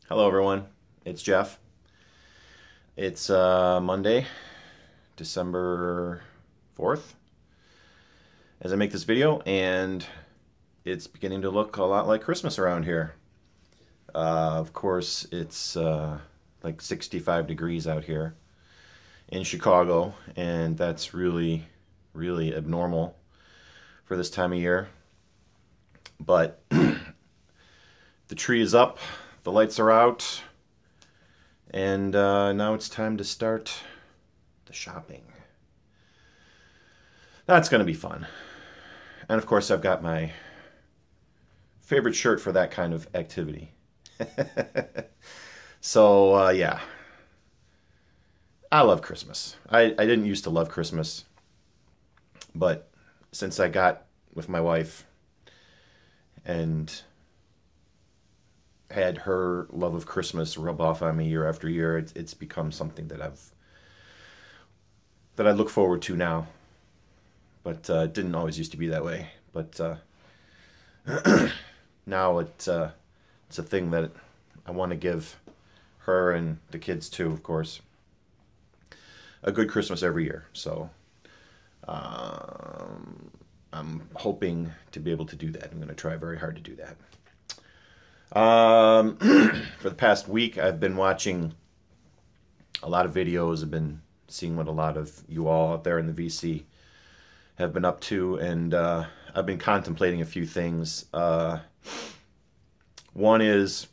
Hello everyone, it's Jeff. It's Monday, December 4th, as I make this video, and it's beginning to look a lot like Christmas around here. Of course, it's like 65 degrees out here in Chicago, and that's really, really abnormal for this time of year. But the tree is up, the lights are out, and now it's time to start the shopping. That's going to be fun. And of course, I've got my favorite shirt for that kind of activity. So, yeah. I love Christmas. I didn't used to love Christmas, but since I got with my wife and had her love of Christmas rub off on me year after year, it's become something that I look forward to now. But it didn't always used to be that way. But now it's a thing that I want to give her and the kids too, of course, a good Christmas every year. So I'm hoping to be able to do that. I'm going to try very hard to do that. For the past week, I've been watching a lot of videos. I've been seeing what a lot of you all out there in the VC have been up to, and I've been contemplating a few things. One is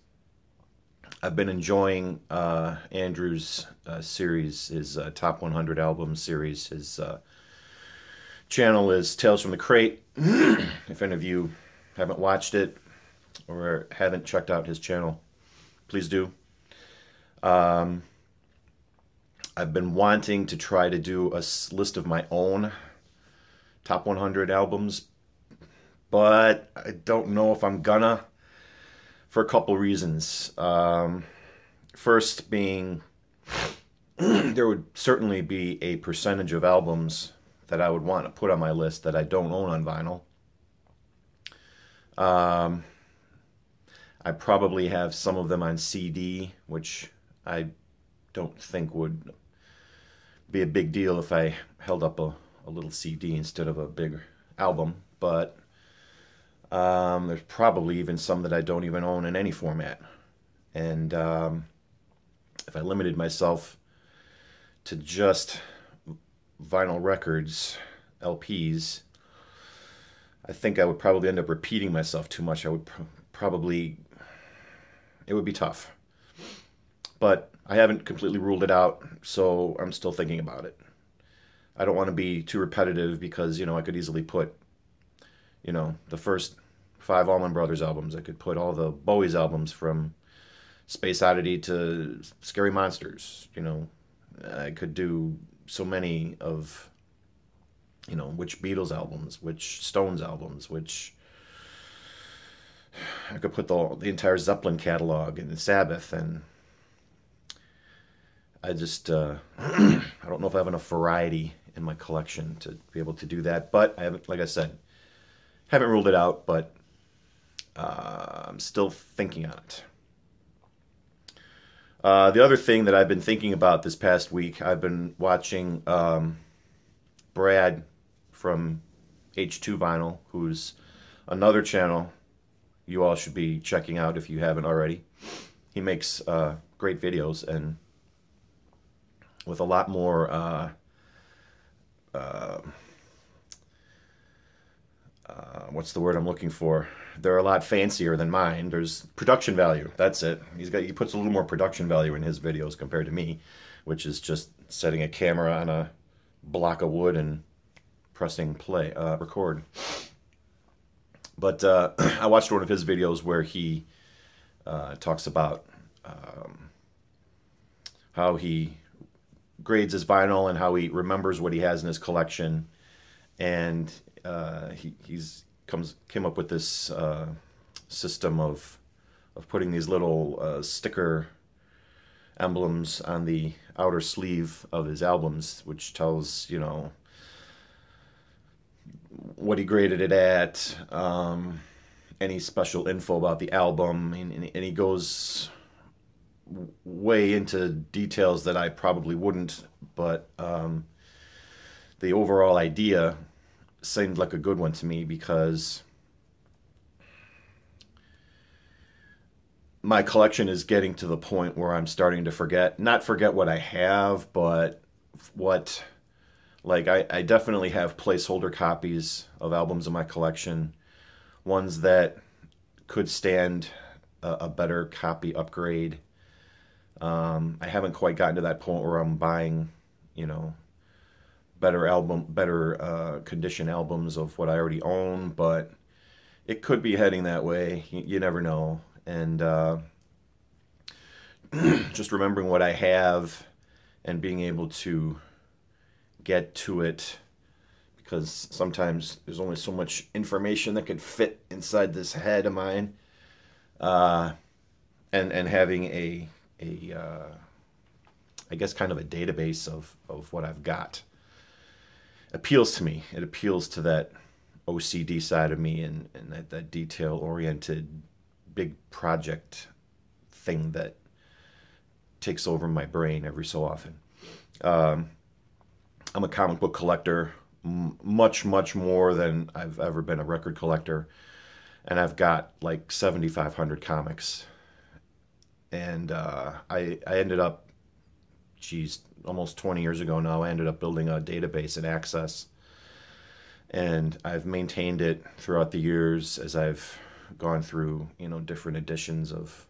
I've been enjoying Andrew's series, his Top 100 Albums series. His channel is Tales from the Crate. If any of you haven't watched it or haven't checked out his channel, please do. I've been wanting to try to do a list of my own top 100 albums, but I don't know if I'm gonna, for a couple reasons. First being, there would certainly be a percentage of albums that I would want to put on my list that I don't own on vinyl. I probably have some of them on CD, which I don't think would be a big deal if I held up a little CD instead of a big album. But there's probably even some that I don't even own in any format. And if I limited myself to just vinyl records, LPs, I think I would probably end up repeating myself too much. I would probably, it would be tough. But I haven't completely ruled it out, so I'm still thinking about it. I don't want to be too repetitive because, I could easily put, the first 5 Allman Brothers albums. I could put all the Bowie's albums from Space Oddity to Scary Monsters. I could do so many of, which Beatles albums, which Stones albums, which I could put the entire Zeppelin catalog and Sabbath, and I just I don't know if I have enough variety in my collection to be able to do that. But I haven't, like I said, haven't ruled it out, but I'm still thinking on it. The other thing that I've been thinking about this past week, I've been watching Brad from H2 Vinyl, who's another channel you all should be checking out if you haven't already. He makes great videos, and with a lot more what's the word I'm looking for? They're a lot fancier than mine. There's production value. That's it. He puts a little more production value in his videos compared to me, which is just setting a camera on a block of wood and pressing play, record. But I watched one of his videos where he talks about how he grades his vinyl and how he remembers what he has in his collection, and came up with this system of putting these little sticker emblems on the outer sleeve of his albums, which tells what he graded it at, any special info about the album, and he goes way into details that I probably wouldn't, but the overall idea seemed like a good one to me because my collection is getting to the point where I'm starting to not forget what I have, but what, like, I definitely have placeholder copies of albums in my collection, ones that could stand a better copy upgrade. I haven't quite gotten to that point where I'm buying, you know, better condition albums of what I already own, but it could be heading that way. You never know. And just remembering what I have and being able to get to it, because sometimes there's only so much information that could fit inside this head of mine, and having I guess kind of a database of what I've got appeals to me. It appeals to that OCD side of me, and that detail-oriented big project thing that takes over my brain every so often. I'm a comic book collector, much more than I've ever been a record collector, and I've got like 7,500 comics. And I ended up, geez, almost 20 years ago now, I ended up building a database in Access, and I've maintained it throughout the years as I've gone through, you know, different editions of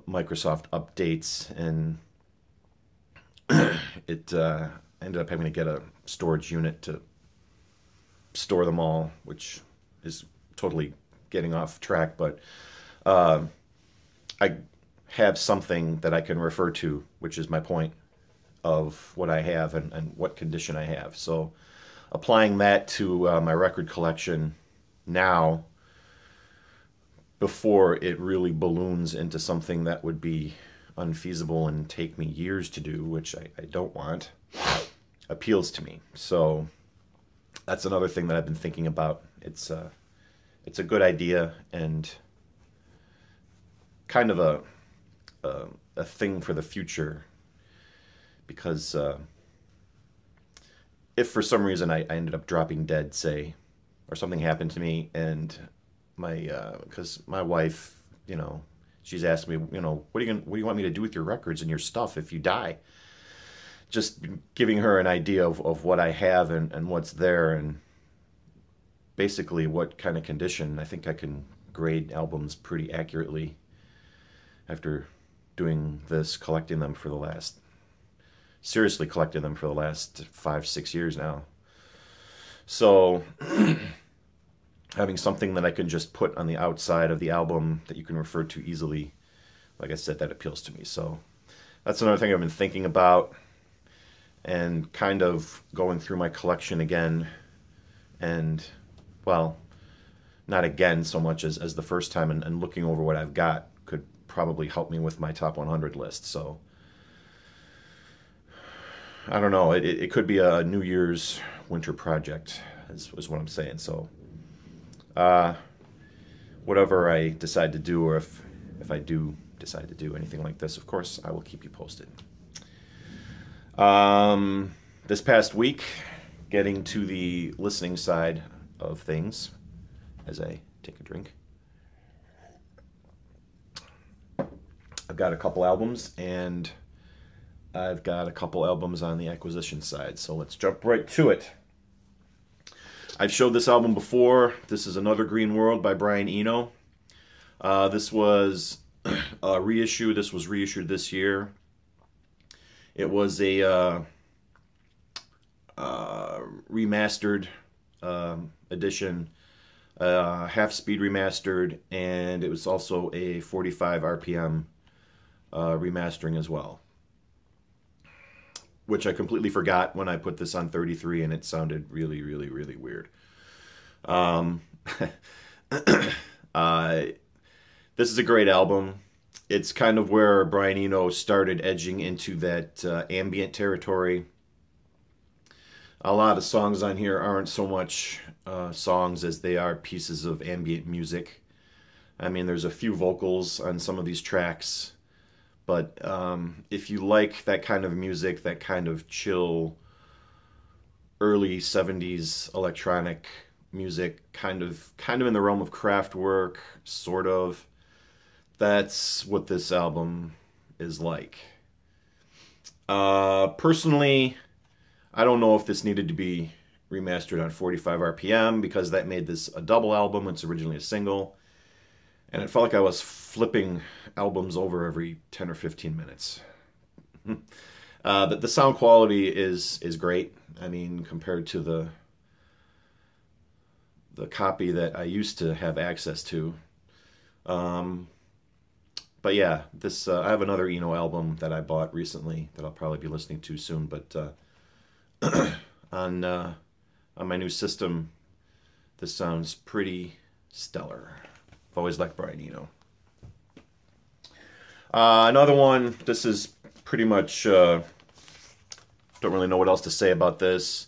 Microsoft updates, and it ended up having to get a storage unit to store them all, which is totally getting off track, but I have something that I can refer to, which is my point of what I have and what condition I have. So applying that to my record collection now, before it really balloons into something that would be unfeasible and take me years to do, which I don't want, appeals to me. So that's another thing that I've been thinking about. It's a good idea, and kind of a thing for the future, because if for some reason I ended up dropping dead, say, or something happened to me, and because my wife, you know, she's asked me, you know, what do you want me to do with your records and your stuff if you die? Just giving her an idea of what I have and what's there, and basically what kind of condition. I think I can grade albums pretty accurately after doing this, seriously collecting them for the last 5-6 years now. So having something that I can just put on the outside of the album that you can refer to easily, like I said, that appeals to me. So that's another thing I've been thinking about, and kind of going through my collection again, and, well, not again so much as the first time, and looking over what I've got could probably help me with my top 100 list. So I don't know, it could be a New Year's winter project is what I'm saying. So whatever I decide to do, or if I do decide to do anything like this, of course I will keep you posted. This past week, getting to the listening side of things as I take a drink, I've got a couple albums, and I've got a couple albums on the acquisition side, so let's jump right to it. I've showed this album before. This is Another Green World by Brian Eno. This was a reissue. This was reissued this year. It was a remastered edition, half-speed remastered, and it was also a 45 RPM remastering as well, which I completely forgot when I put this on 33, and it sounded really, really, really weird. This is a great album. It's kind of where Brian Eno started edging into that ambient territory. A lot of songs on here aren't so much songs as they are pieces of ambient music. I mean, there's a few vocals on some of these tracks, But if you like that kind of music, that kind of chill, early 70s electronic music, kind of in the realm of Kraftwerk, sort of, that's what this album is like. Personally, I don't know if this needed to be remastered on 45 RPM because that made this a double album. It's originally a single. And it felt like I was flipping albums over every 10 or 15 minutes. The sound quality is great. I mean, compared to the copy that I used to have access to. But yeah, this I have another Eno album that I bought recently that I'll probably be listening to soon. But on my new system, this sounds pretty stellar. I've always liked Brian Eno. Another one. This is pretty much. Don't really know what else to say about this.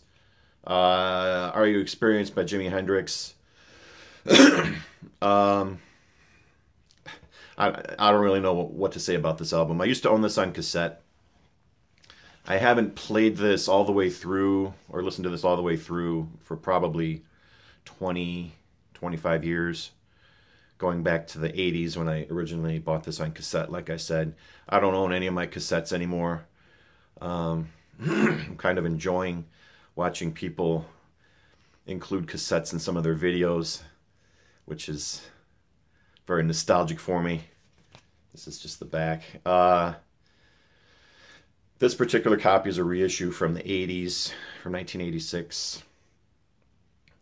Are You Experienced by Jimi Hendrix? I don't really know what to say about this album. I used to own this on cassette. I haven't played this all the way through or listened to this all the way through for probably 20, 25 years. Going back to the 80s when I originally bought this on cassette, like I said. I don't own any of my cassettes anymore. I'm kind of enjoying watching people include cassettes in some of their videos, which is very nostalgic for me. This is just the back. This particular copy is a reissue from the 80s, from 1986.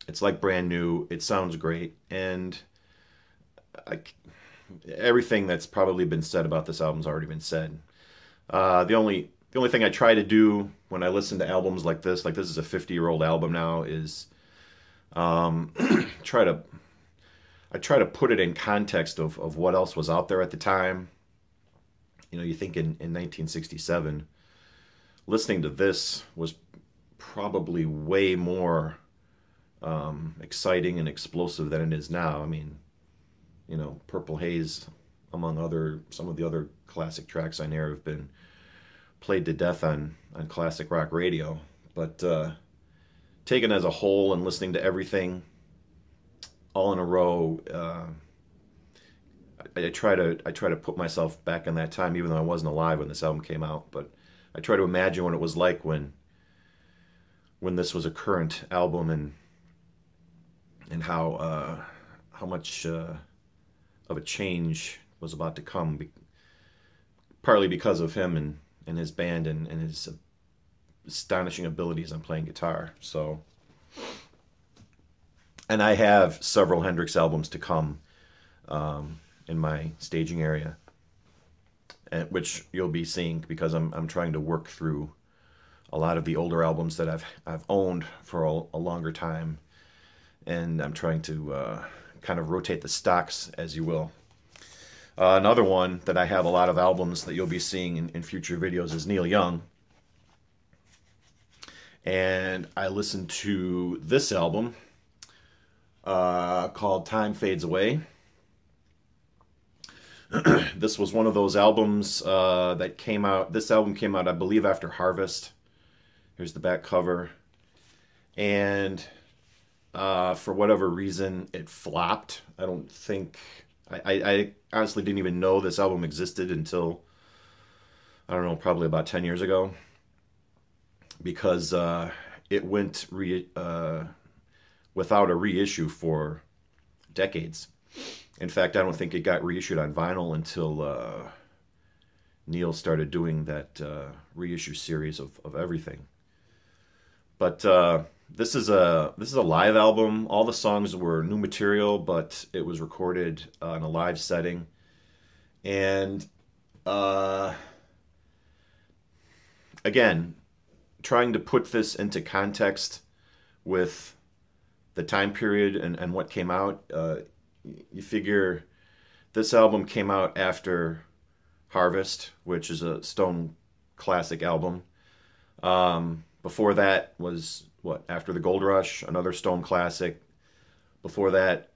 It's like brand new. It sounds great. And everything that's probably been said about this album's already been said. The only thing I try to do when I listen to albums like this is a 50-year-old album now, is I try to put it in context of what else was out there at the time. You know, you think in 1967, listening to this was probably way more exciting and explosive than it is now. I mean, you know, Purple Haze, among some of the other classic tracks on here, have been played to death on classic rock radio. But taken as a whole and listening to everything all in a row, I try to put myself back in that time, even though I wasn't alive when this album came out. But I try to imagine what it was like when this was a current album, and how much of a change was about to come, partly because of him and his band and his astonishing abilities on playing guitar. So, and I have several Hendrix albums to come in my staging area, which you'll be seeing, because I'm trying to work through a lot of the older albums that I've owned for a longer time, and I'm trying to kind of rotate the stocks, as you will. Another one that I have a lot of albums that you'll be seeing in future videos is Neil Young. And I listened to this album called Time Fades Away. This was one of those albums that came out. This album came out, I believe, after Harvest. Here's the back cover. And for whatever reason, it flopped. I don't think... I honestly didn't even know this album existed until, I don't know, probably about 10 years ago. Because it went without a reissue for decades. In fact, I don't think it got reissued on vinyl until Neil started doing that reissue series of everything. But this is a live album. All the songs were new material, but it was recorded in a live setting. And again, trying to put this into context with the time period and what came out, you figure this album came out after Harvest, which is a Stone classic album. Before that was, After the Gold Rush, another Stone classic. Before that,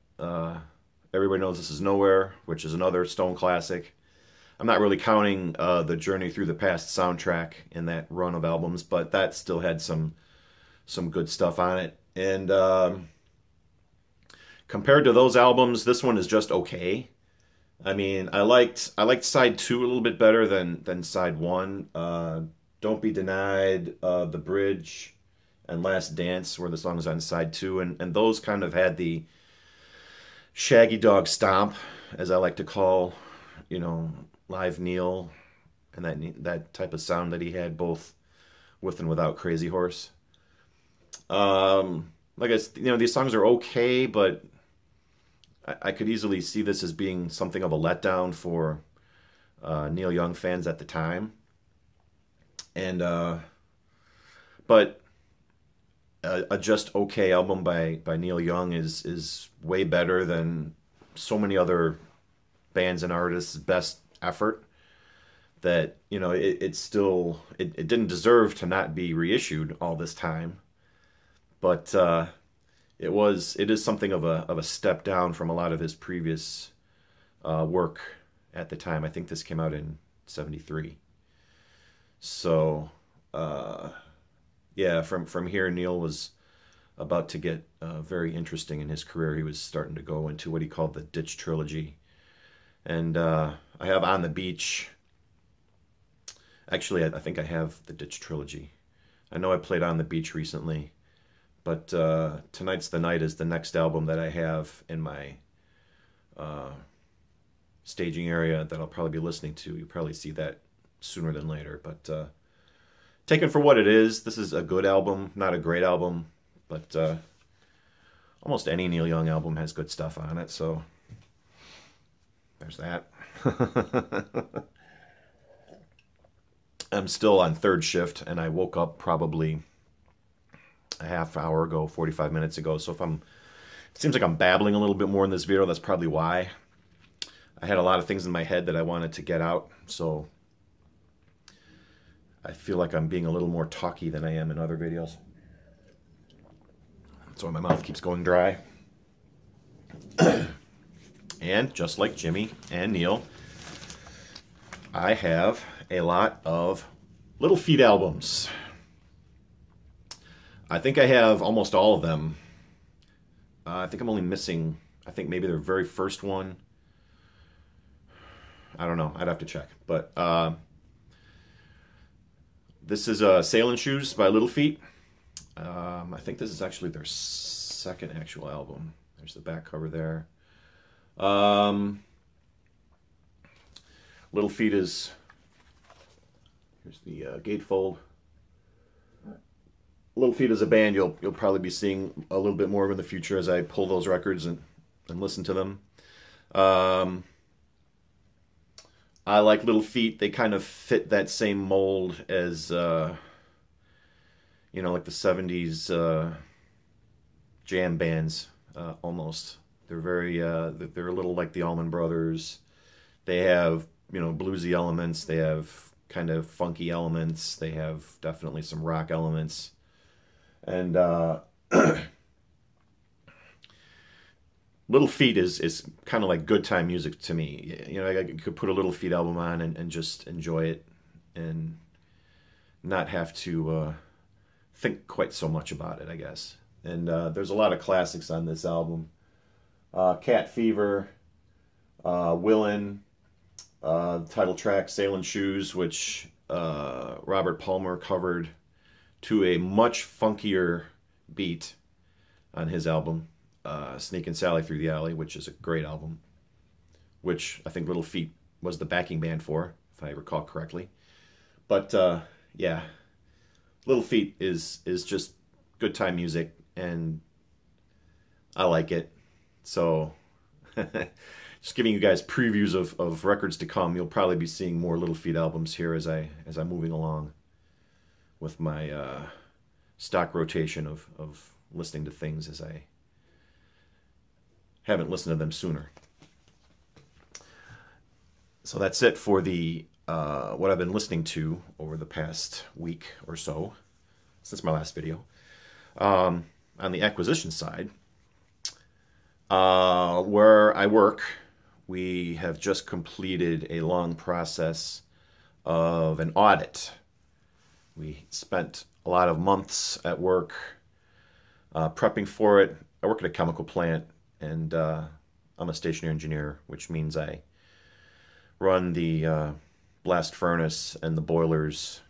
Everybody Knows This Is Nowhere, which is another Stone classic. I'm not really counting the Journey Through the Past soundtrack in that run of albums, but that still had some good stuff on it. And compared to those albums, this one is just okay. I mean, I liked side 2 a little bit better than side 1. Don't Be Denied, The Bridge, and Last Dance were the songs on side 2, and those kind of had the Shaggy Dog stomp, as I like to call, you know, live Neil, and that type of sound that he had both with and without Crazy Horse. Like you know, these songs are okay, but I could easily see this as being something of a letdown for Neil Young fans at the time. And but a just okay album by Neil Young is way better than so many other bands and artists' best effort. That, you know, it still didn't deserve to not be reissued all this time, but it is something of a step down from a lot of his previous work at the time. I think this came out in '73. So yeah, from here, Neil was about to get very interesting in his career. He was starting to go into what he called the Ditch Trilogy. And I have On the Beach. Actually, I think I have the Ditch Trilogy. I know I played On the Beach recently, but Tonight's the Night is the next album that I have in my staging area that I'll probably be listening to. You'll probably see that sooner than later, but take it for what it is. This is a good album, not a great album, but almost any Neil Young album has good stuff on it, so there's that. I'm still on third shift, and I woke up probably a half hour ago, 45 minutes ago, so it seems like I'm babbling a little bit more in this video. That's probably why. I had a lot of things in my head that I wanted to get out, so I feel like I'm being a little more talky than I am in other videos. That's why my mouth keeps going dry. And just like Jimmy and Neil, I have a lot of Little Feat albums. I think I have almost all of them. I think I'm only missing, I think maybe their very first one. I don't know. I'd have to check. But this is Sailing Shoes by Little Feat. I think this is actually their second actual album. There's the back cover there. Little Feat is, here's the gatefold. Little Feat is a band you'll probably be seeing a little bit more of in the future as I pull those records and listen to them. I like Little Feat. They kind of fit that same mold as, you know, like the 70s jam bands, almost. They're very, they're a little like the Allman Brothers. They have, you know, bluesy elements. They have kind of funky elements. They have definitely some rock elements. And Little Feat is kind of like good time music to me. You know, I could put a Little Feat album on and just enjoy it and not have to think quite so much about it, I guess. And there's a lot of classics on this album. Cat Fever, Willin', title track Sailing Shoes, which Robert Palmer covered to a much funkier beat on his album. Sneakin' Sally Through the Alley, which is a great album, which I think Little Feat was the backing band for, if I recall correctly. But yeah, Little Feat is just good time music, and I like it. So just giving you guys previews of records to come. You'll probably be seeing more Little Feat albums here as I'm moving along with my stock rotation of listening to things as I haven't listened to them sooner. So that's it for the what I've been listening to over the past week or so since my last video. On the acquisition side, where I work, we have just completed a long process of an audit. We spent a lot of months at work prepping for it. I work at a chemical plant, and I'm a stationary engineer, which means I run the blast furnace and the boilers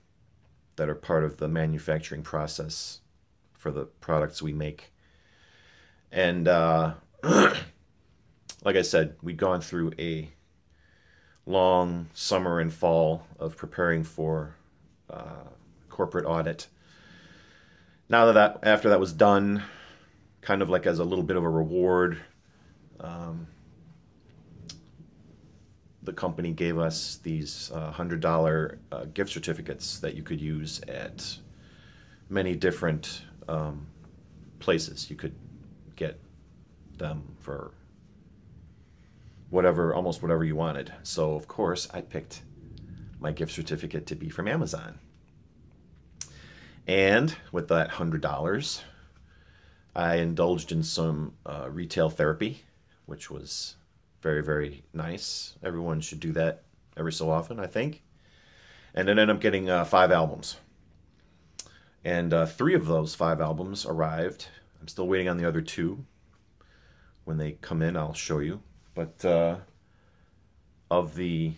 that are part of the manufacturing process for the products we make. And like I said, we'd gone through a long summer and fall of preparing for corporate audit. Now that after that was done, kind of like as a little bit of a reward, the company gave us these $100 gift certificates that you could use at many different places. You could get them for whatever, almost whatever you wanted. So of course I picked my gift certificate to be from Amazon. And with that $100, I indulged in some retail therapy, which was very, very nice. Everyone should do that every so often, I think. And then ended up getting 5 albums. And 3 of those 5 albums arrived. I'm still waiting on the other 2. When they come in, I'll show you. But of the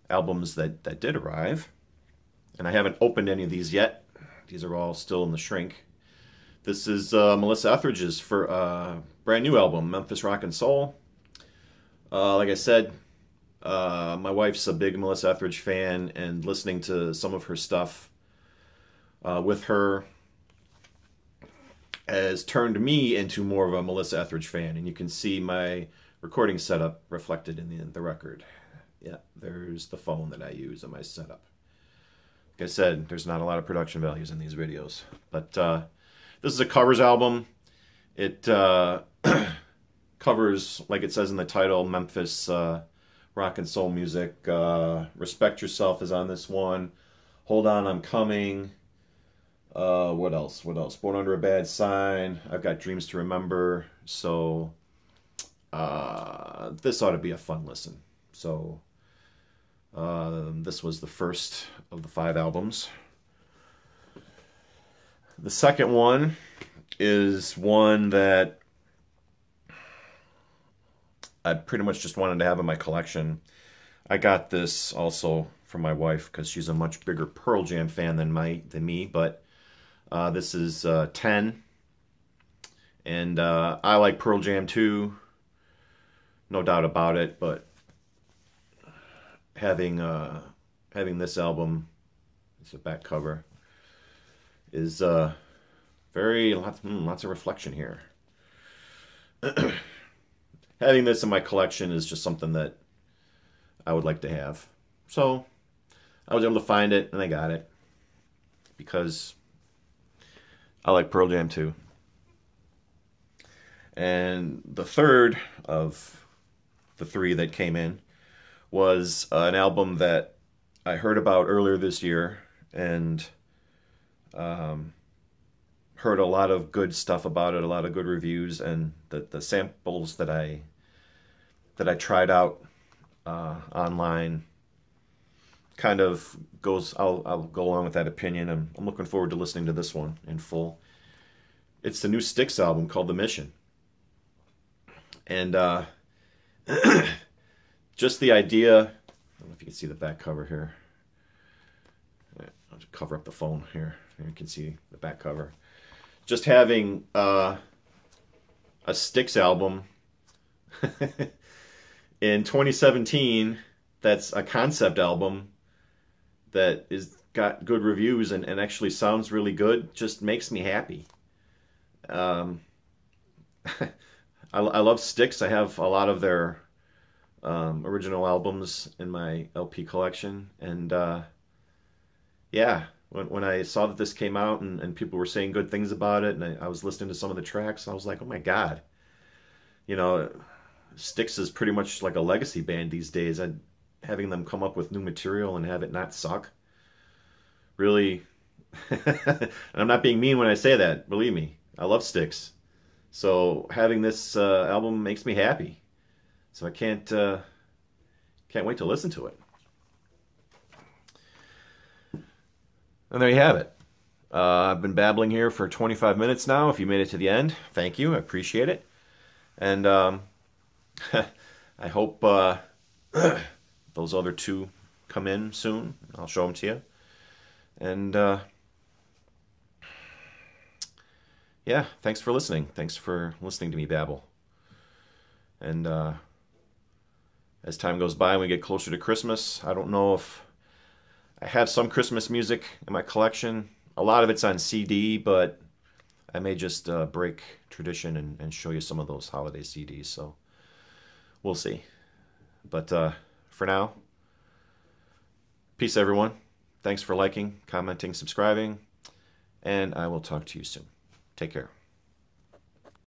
albums that did arrive, and I haven't opened any of these yet. These are all still in the shrink. This is Melissa Etheridge's for brand new album, Memphis Rock and Soul. Like I said, my wife's a big Melissa Etheridge fan, and listening to some of her stuff with her has turned me into more of a Melissa Etheridge fan, and you can see my recording setup reflected in the record. Yeah, there's the phone that I use in my setup. Like I said, there's not a lot of production values in these videos, but this is a covers album. It covers, like it says in the title, Memphis rock and soul music. Respect Yourself is on this one. Hold On, I'm Coming. What else? Born Under a Bad Sign. I've got Dreams to Remember. So this ought to be a fun listen. So this was the first of the 5 albums. The second one is one that I pretty much just wanted to have in my collection. I got this also from my wife because she's a much bigger Pearl Jam fan than me, but this is 10. And I like Pearl Jam too, no doubt about it, but having this album, it's a back cover, is lots of reflection here. Having this in my collection is just something that I would like to have. So I was able to find it, and I got it because I like Pearl Jam too. And the third of the 3 that came in was an album that I heard about earlier this year, and heard a lot of good stuff about it, a lot of good reviews, and the samples that I tried out online kind of goes. I'll go along with that opinion. I'm looking forward to listening to this one in full. It's the new Styx album called The Mission, and just the idea. I don't know if you can see the back cover here. I'll just cover up the phone here. You can see the back cover. Just having a Styx album in 2017 that's a concept album that is got good reviews and actually sounds really good just makes me happy. I love Styx. I have a lot of their original albums in my LP collection, and yeah, when I saw that this came out and people were saying good things about it, and I was listening to some of the tracks, I was like, oh my God, you know, Styx is pretty much like a legacy band these days, and having them come up with new material and have it not suck, really, and I'm not being mean when I say that, believe me, I love Styx. So having this album makes me happy. So I can't wait to listen to it. And there you have it. I've been babbling here for 25 minutes now. If you made it to the end, thank you. I appreciate it. And I hope those other two come in soon. I'll show them to you. And yeah, thanks for listening. Thanks for listening to me babble. And as time goes by and we get closer to Christmas, I don't know if I have some Christmas music in my collection. A lot of it's on CD, but I may just break tradition and show you some of those holiday CDs. So we'll see. But for now, peace everyone. Thanks for liking, commenting, subscribing, and I will talk to you soon. Take care.